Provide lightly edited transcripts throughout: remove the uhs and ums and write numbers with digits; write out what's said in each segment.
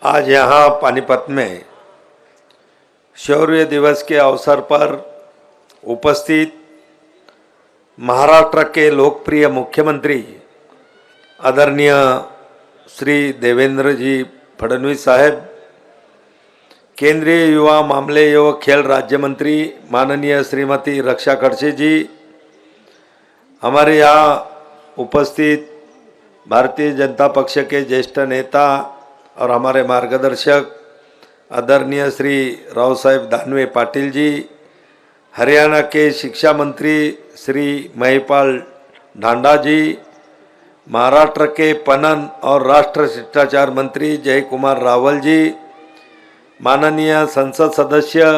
आज यहाँ पानीपत में शौर्य दिवस के अवसर पर उपस्थित महाराष्ट्र के लोकप्रिय मुख्यमंत्री आदरणीय श्री देवेंद्र जी फडणवीस साहब, केंद्रीय युवा मामले एवं खेल राज्य मंत्री माननीय श्रीमती रक्षा खड़से जी, हमारे यहाँ उपस्थित भारतीय जनता पक्ष के ज्येष्ठ नेता और हमारे मार्गदर्शक आदरणीय श्री राव साहेब दानवे पाटिल जी, हरियाणा के शिक्षा मंत्री श्री महिपाल ढांडा जी, महाराष्ट्र के पणन और राष्ट्र शिष्टाचार मंत्री जय कुमार रावल जी, माननीय संसद सदस्य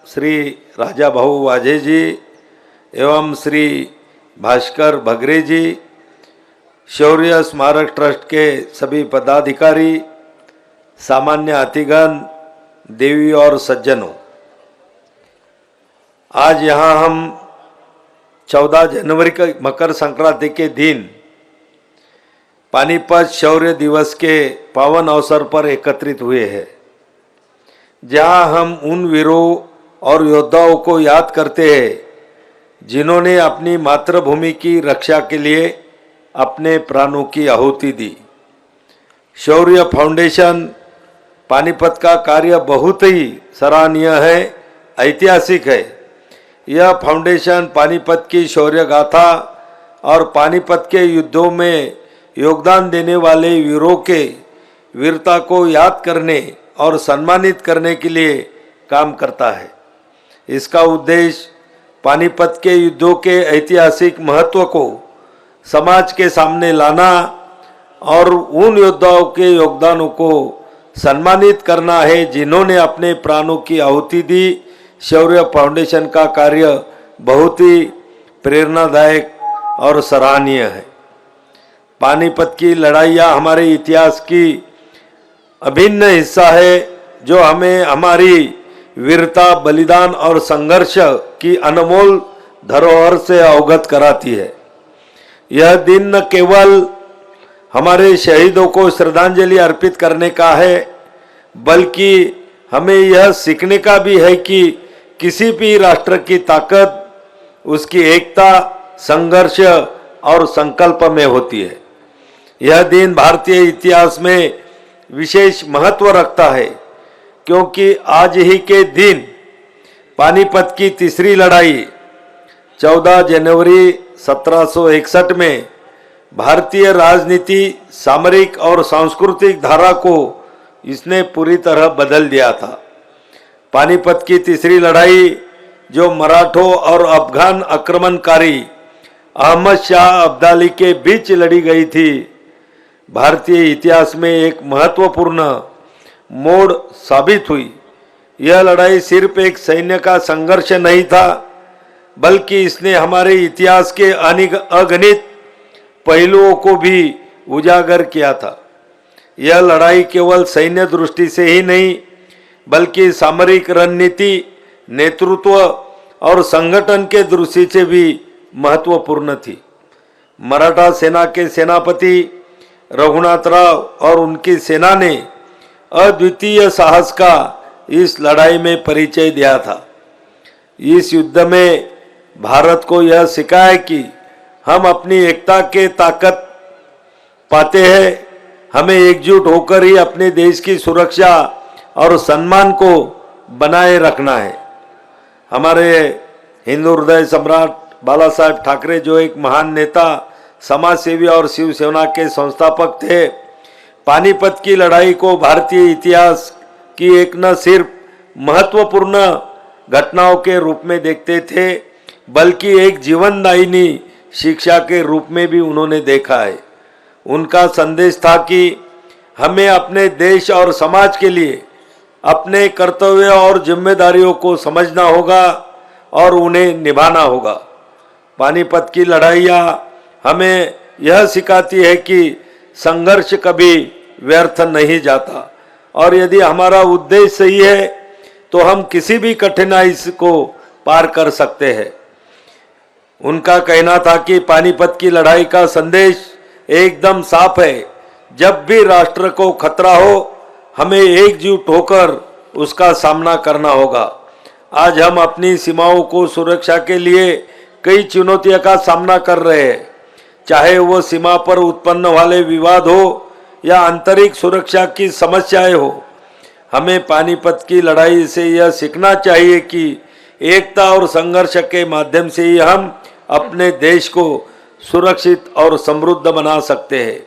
श्री राजा भाऊ वाजे जी एवं श्री भास्कर भगरे जी, शौर्य स्मारक ट्रस्ट के सभी पदाधिकारी, सामान्य अतिगण, देवी और सज्जनों, आज यहाँ हम 14 जनवरी का मकर संक्रांति के दिन पानीपत शौर्य दिवस के पावन अवसर पर एकत्रित हुए हैं, जहाँ हम उन वीरों और योद्धाओं को याद करते हैं जिन्होंने अपनी मातृभूमि की रक्षा के लिए अपने प्राणों की आहुति दी। शौर्य फाउंडेशन पानीपत का कार्य बहुत ही सराहनीय है, ऐतिहासिक है। यह फाउंडेशन पानीपत की शौर्य गाथा और पानीपत के युद्धों में योगदान देने वाले वीरों के वीरता को याद करने और सम्मानित करने के लिए काम करता है। इसका उद्देश्य पानीपत के युद्धों के ऐतिहासिक महत्व को समाज के सामने लाना और उन योद्धाओं के योगदानों को सम्मानित करना है जिन्होंने अपने प्राणों की आहुति दी। शौर्य फाउंडेशन का कार्य बहुत ही प्रेरणादायक और सराहनीय है। पानीपत की लड़ाइयाँ हमारे इतिहास की अभिन्न हिस्सा है, जो हमें हमारी वीरता, बलिदान और संघर्ष की अनमोल धरोहर से अवगत कराती है। यह दिन न केवल हमारे शहीदों को श्रद्धांजलि अर्पित करने का है, बल्कि हमें यह सीखने का भी है कि किसी भी राष्ट्र की ताकत उसकी एकता, संघर्ष और संकल्प में होती है। यह दिन भारतीय इतिहास में विशेष महत्व रखता है, क्योंकि आज ही के दिन पानीपत की तीसरी लड़ाई 14 जनवरी 1761 में भारतीय राजनीति, सामरिक और सांस्कृतिक धारा को इसने पूरी तरह बदल दिया था। पानीपत की तीसरी लड़ाई, जो मराठों और अफगान आक्रमणकारी अहमद शाह अब्दाली के बीच लड़ी गई थी, भारतीय इतिहास में एक महत्वपूर्ण मोड़ साबित हुई। यह लड़ाई सिर्फ एक सैन्य का संघर्ष नहीं था, बल्कि इसने हमारे इतिहास के अगणित पहलुओं को भी उजागर किया था। यह लड़ाई केवल सैन्य दृष्टि से ही नहीं, बल्कि सामरिक रणनीति, नेतृत्व और संगठन के दृष्टि से भी महत्वपूर्ण थी। मराठा सेना के सेनापति रघुनाथ राव और उनकी सेना ने अद्वितीय साहस का इस लड़ाई में परिचय दिया था। इस युद्ध में भारत को यह सिखाया कि हम अपनी एकता के ताकत पाते हैं। हमें एकजुट होकर ही अपने देश की सुरक्षा और सम्मान को बनाए रखना है। हमारे हिंदू हृदय सम्राट बाला साहेब ठाकरे, जो एक महान नेता, समाज सेवी और शिवसेना के संस्थापक थे, पानीपत की लड़ाई को भारतीय इतिहास की एक न सिर्फ महत्वपूर्ण घटनाओं के रूप में देखते थे, बल्कि एक जीवनदायिनी शिक्षा के रूप में भी उन्होंने देखा है। उनका संदेश था कि हमें अपने देश और समाज के लिए अपने कर्तव्य और जिम्मेदारियों को समझना होगा और उन्हें निभाना होगा। पानीपत की लड़ाइयाँ हमें यह सिखाती है कि संघर्ष कभी व्यर्थ नहीं जाता, और यदि हमारा उद्देश्य सही है तो हम किसी भी कठिनाई को पार कर सकते हैं। उनका कहना था कि पानीपत की लड़ाई का संदेश एकदम साफ है। जब भी राष्ट्र को खतरा हो, हमें एकजुट होकर उसका सामना करना होगा। आज हम अपनी सीमाओं को सुरक्षा के लिए कई चुनौतियों का सामना कर रहे हैं, चाहे वो सीमा पर उत्पन्न वाले विवाद हो या आंतरिक सुरक्षा की समस्याएं हो। हमें पानीपत की लड़ाई से यह सीखना चाहिए कि एकता और संघर्ष के माध्यम से ही हम अपने देश को सुरक्षित और समृद्ध बना सकते हैं।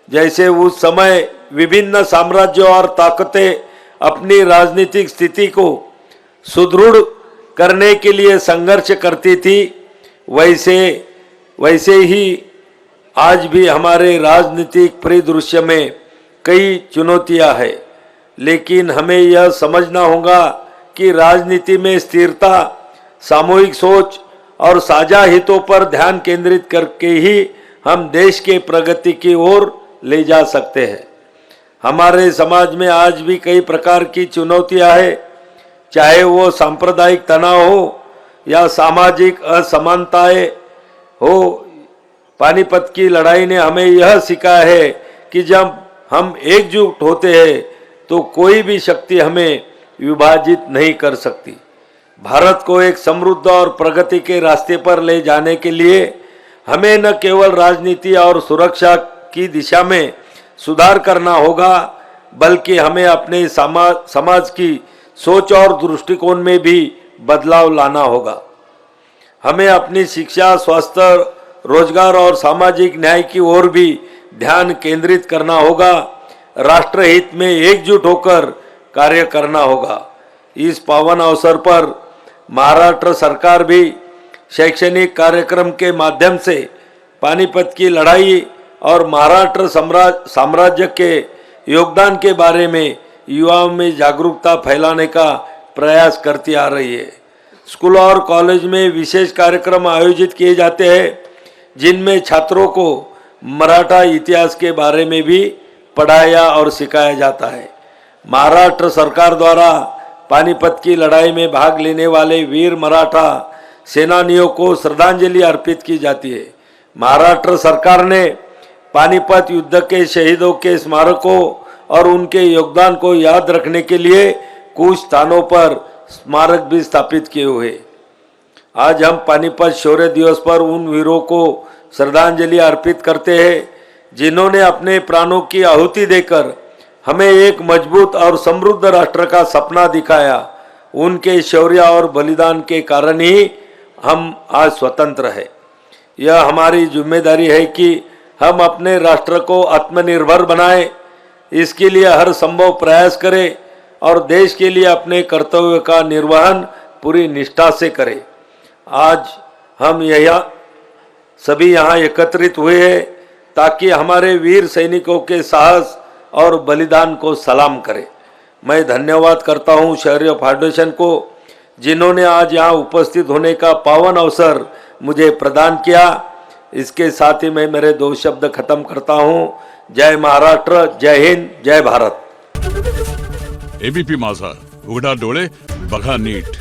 जैसे उस समय विभिन्न साम्राज्यों और ताकतें अपनी राजनीतिक स्थिति को सुदृढ़ करने के लिए संघर्ष करती थी, वैसे ही आज भी हमारे राजनीतिक परिदृश्य में कई चुनौतियां हैं, लेकिन हमें यह समझना होगा कि राजनीति में स्थिरता, सामूहिक सोच और साझा हितों पर ध्यान केंद्रित करके ही हम देश के प्रगति की ओर ले जा सकते हैं। हमारे समाज में आज भी कई प्रकार की चुनौतियां हैं, चाहे वो सांप्रदायिक तनाव हो या सामाजिक असमानताएं हो। पानीपत की लड़ाई ने हमें यह सिखाया है कि जब हम एकजुट होते हैं तो कोई भी शक्ति हमें विभाजित नहीं कर सकती। भारत को एक समृद्ध और प्रगति के रास्ते पर ले जाने के लिए हमें न केवल राजनीति और सुरक्षा की दिशा में सुधार करना होगा, बल्कि हमें अपने समाज की सोच और दृष्टिकोण में भी बदलाव लाना होगा। हमें अपनी शिक्षा, स्वास्थ्य, रोजगार और सामाजिक न्याय की ओर भी ध्यान केंद्रित करना होगा। राष्ट्रहित में एकजुट होकर कार्य करना होगा। इस पावन अवसर पर महाराष्ट्र सरकार भी शैक्षणिक कार्यक्रम के माध्यम से पानीपत की लड़ाई और महाराष्ट्र साम्राज्य के योगदान के बारे में युवाओं में जागरूकता फैलाने का प्रयास करती आ रही है। स्कूल और कॉलेज में विशेष कार्यक्रम आयोजित किए जाते हैं, जिनमें छात्रों को मराठा इतिहास के बारे में भी पढ़ाया और सिखाया जाता है। महाराष्ट्र सरकार द्वारा पानीपत की लड़ाई में भाग लेने वाले वीर मराठा सेनानियों को श्रद्धांजलि अर्पित की जाती है। महाराष्ट्र सरकार ने पानीपत युद्ध के शहीदों के स्मारकों और उनके योगदान को याद रखने के लिए कुछ स्थानों पर स्मारक भी स्थापित किए हुए। आज हम पानीपत शौर्य दिवस पर उन वीरों को श्रद्धांजलि अर्पित करते हैं, जिन्होंने अपने प्राणों की आहुति देकर हमें एक मजबूत और समृद्ध राष्ट्र का सपना दिखाया। उनके शौर्य और बलिदान के कारण ही हम आज स्वतंत्र हैं। यह हमारी जिम्मेदारी है कि हम अपने राष्ट्र को आत्मनिर्भर बनाएं, इसके लिए हर संभव प्रयास करें और देश के लिए अपने कर्तव्य का निर्वहन पूरी निष्ठा से करें। आज हम सभी यहाँ एकत्रित हुए हैं ताकि हमारे वीर सैनिकों के साहस और बलिदान को सलाम करें। मैं धन्यवाद करता हूँ शौर्य फाउंडेशन को, जिन्होंने आज यहाँ उपस्थित होने का पावन अवसर मुझे प्रदान किया। इसके साथ ही मैं मेरे 2 शब्द खत्म करता हूँ। जय महाराष्ट्र, जय हिंद, जय भारत। एबीपी माझा, उघडा डोळे बघा नीट।